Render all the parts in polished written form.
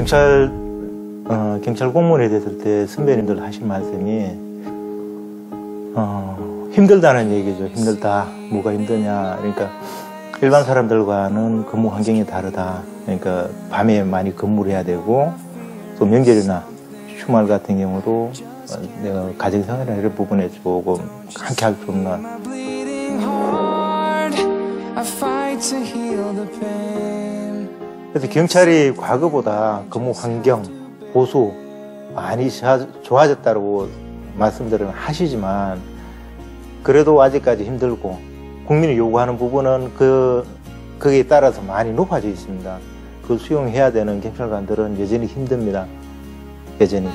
경찰 공무원이 됐을 때 선배님들 하신 말씀이 힘들다는 얘기죠. 힘들다. 뭐가 힘드냐. 그러니까 일반 사람들과는 근무 환경이 다르다. 그러니까 밤에 많이 근무를 해야 되고 또 명절이나 주말 같은 경우도 내가 가정생활이나 이런 부분에 조금 함께 할 수 없나. 그래서 경찰이 과거보다 근무 환경, 보수 많이 좋아졌다고 말씀들은 하시지만 그래도 아직까지 힘들고 국민이 요구하는 부분은 거기에 따라서 많이 높아져 있습니다. 그 수용해야 되는 경찰관들은 여전히 힘듭니다. 여전히.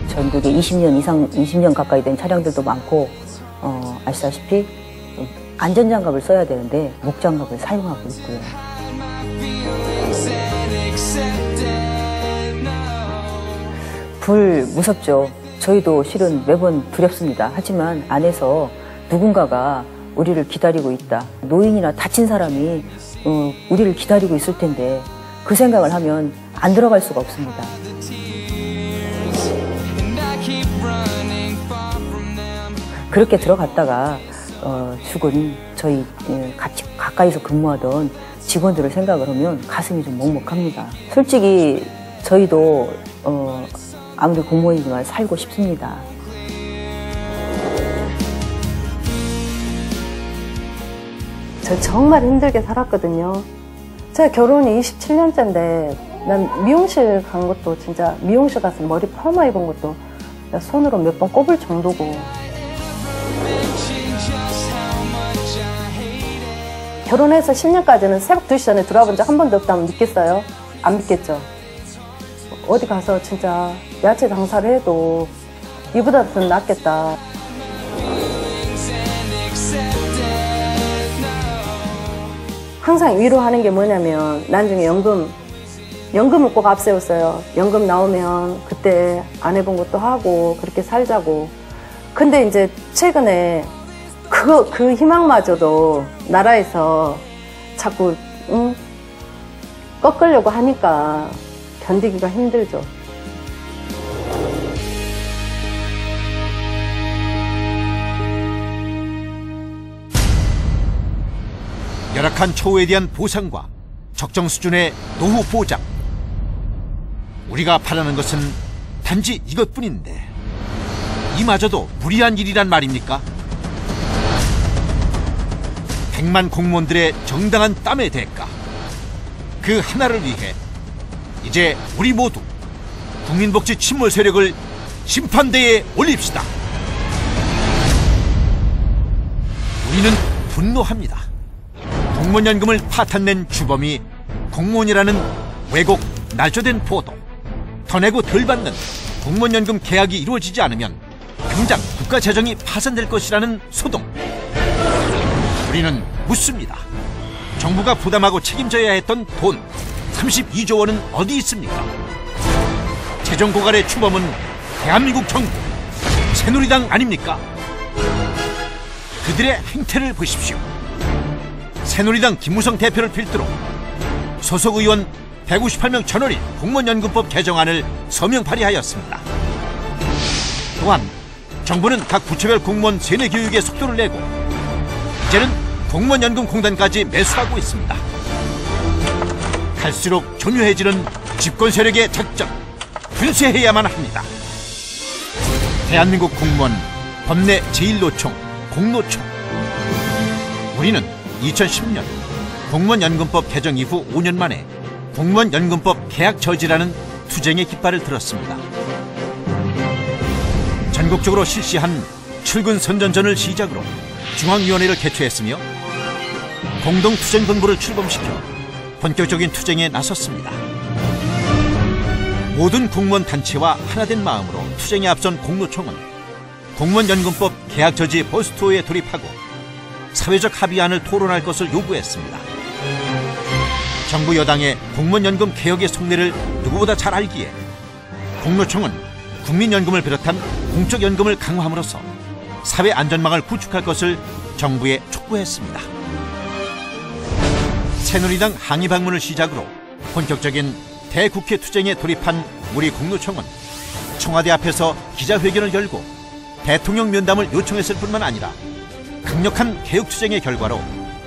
전국에 20년 가까이 된 차량들도 많고 아시다시피 안전장갑을 써야 되는데 목장갑을 사용하고 있고요. 불 무섭죠. 저희도 실은 매번 두렵습니다. 하지만 안에서 누군가가 우리를 기다리고 있다. 노인이나 다친 사람이 우리를 기다리고 있을 텐데 그 생각을 하면 안 들어갈 수가 없습니다. 그렇게 들어갔다가 죽은 저희 같이 가까이서 근무하던 직원들을 생각을 하면 가슴이 좀 먹먹합니다. 솔직히 저희도 아무리 공무원이지만 살고 싶습니다. 저 정말 힘들게 살았거든요. 제가 결혼이 27년째인데 난 미용실 간 것도 진짜 미용실 가서 머리 파마 입은 것도 손으로 몇 번 꼽을 정도고 결혼해서 10년까지는 새벽 2시 전에 들어와본 적 한 번도 없다면 믿겠어요? 안 믿겠죠? 어디 가서 진짜 야채 장사를 해도 이보다 더 낫겠다. 항상 위로하는 게 뭐냐면 나중에 연금을 꼭 앞세웠어요. 연금 나오면 그때 안 해본 것도 하고 그렇게 살자고. 근데 이제 최근에 그 희망마저도 나라에서 자꾸 꺾으려고 하니까 견디기가 힘들죠. 열악한 처우에 대한 보상과 적정 수준의 노후 보장. 우리가 바라는 것은 단지 이것뿐인데 이마저도 무리한 일이란 말입니까? 100만 공무원들의 정당한 땀의 대가, 그 하나를 위해 이제 우리 모두 국민복지 침몰 세력을 심판대에 올립시다. 우리는 분노합니다. 공무원연금을 파탄낸 주범이 공무원이라는 왜곡, 날조된 보도, 더 내고 덜 받는 공무원연금 계약이 이루어지지 않으면 당장 국가재정이 파산될 것이라는 소동. 우리는 묻습니다. 정부가 부담하고 책임져야 했던 돈 32조 원은 어디 있습니까? 재정 고갈의 주범은 대한민국 정부, 새누리당 아닙니까? 그들의 행태를 보십시오. 새누리당 김무성 대표를 필두로 소속 의원 158명 전원이 공무원연금법 개정안을 서명 발의하였습니다. 또한 정부는 각 부처별 공무원 세뇌 교육에 속도를 내고 이제는 공무원연금공단까지 매수하고 있습니다. 갈수록 교묘해지는 집권 세력의 작전, 분쇄해야만 합니다. 대한민국 공무원 법내 제1노총 공노총. 우리는 2010년 공무원연금법 개정 이후 5년 만에 공무원연금법 계약 저지라는 투쟁의 깃발을 들었습니다. 전국적으로 실시한 출근 선전전을 시작으로 중앙위원회를 개최했으며 공동투쟁본부를 출범시켜 본격적인 투쟁에 나섰습니다. 모든 공무원 단체와 하나된 마음으로 투쟁에 앞선 공노총은 공무원연금법 계약 저지 버스트에 돌입하고 사회적 합의안을 토론할 것을 요구했습니다. 정부 여당의 공무원연금 개혁의 속내를 누구보다 잘 알기에 공노총은 국민연금을 비롯한 공적연금을 강화함으로써 사회 안전망을 구축할 것을 정부에 촉구했습니다. 새누리당 항의 방문을 시작으로 본격적인 대국회 투쟁에 돌입한 우리 공노총은 청와대 앞에서 기자회견을 열고 대통령 면담을 요청했을 뿐만 아니라 강력한 개혁투쟁의 결과로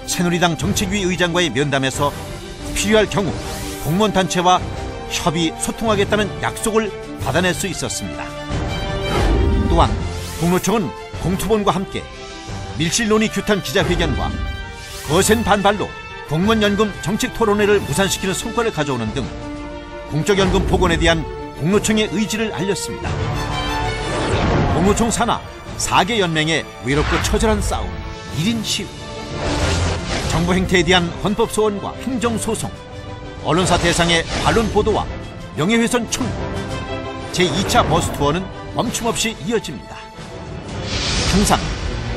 새누리당 정책위 의장과의 면담에서 필요할 경우 공무원단체와 협의, 소통하겠다는 약속을 받아낼 수 있었습니다. 또한 공노총은 공투본과 함께 밀실론이 규탄 기자회견과 거센 반발로 공무원연금 정책토론회를 무산시키는 성과를 가져오는 등 공적연금 복원에 대한 공노총의 의지를 알렸습니다. 공노총 산하 4개 연맹의 외롭고 처절한 싸움, 1인 시위, 정부 행태에 대한 헌법소원과 행정소송, 언론사 대상의 반론 보도와 명예훼손 청구, 제2차 버스투어는 멈춤없이 이어집니다. 항상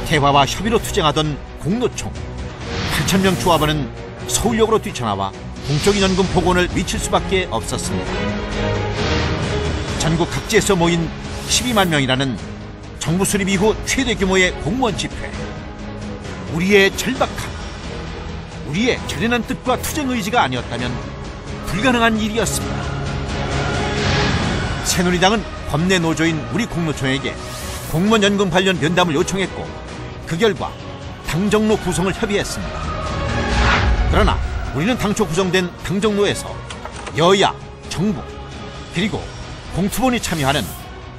대화와 협의로 투쟁하던 공노총 8,000명 조합원은 서울역으로 뛰쳐나와 공적인 연금 복원을 외칠 수밖에 없었습니다. 전국 각지에서 모인 12만 명이라는 정부 수립 이후 최대 규모의 공무원 집회. 우리의 절박함, 우리의 결연한 뜻과 투쟁 의지가 아니었다면 불가능한 일이었습니다. 새누리당은 법내 노조인 우리 공노총에게 공무원 연금 관련 면담을 요청했고 그 결과 당정노 구성을 협의했습니다. 그러나 우리는 당초 구성된 당정노에서 여야, 정부, 그리고 공투본이 참여하는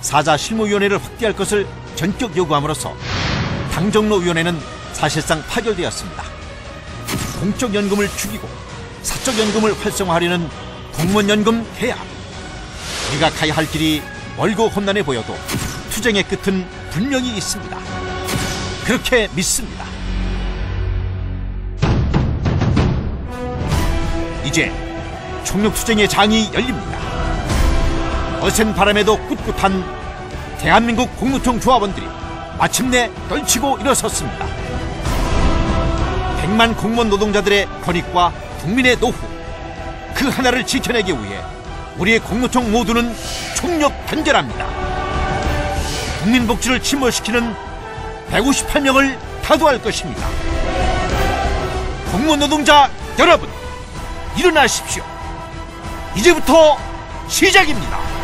사자실무위원회를 확대할 것을 전격 요구함으로써 당정노위원회는 사실상 파결되었습니다. 공적연금을 죽이고 사적연금을 활성화하려는 공무원연금 개혁. 우리가 가야 할 길이 멀고 험난해 보여도 투쟁의 끝은 분명히 있습니다. 그렇게 믿습니다. 이제 총력투쟁의 장이 열립니다. 거센 바람에도 꿋꿋한 대한민국 공노총 조합원들이 마침내 떨치고 일어섰습니다. 100만 공무원 노동자들의 권익과 국민의 노후, 그 하나를 지켜내기 위해 우리의 공노총 모두는 총력 단결합니다. 국민 복지를 침몰시키는 158명을 다도할 것입니다. 공무원 노동자 여러분, 일어나십시오. 이제부터 시작입니다.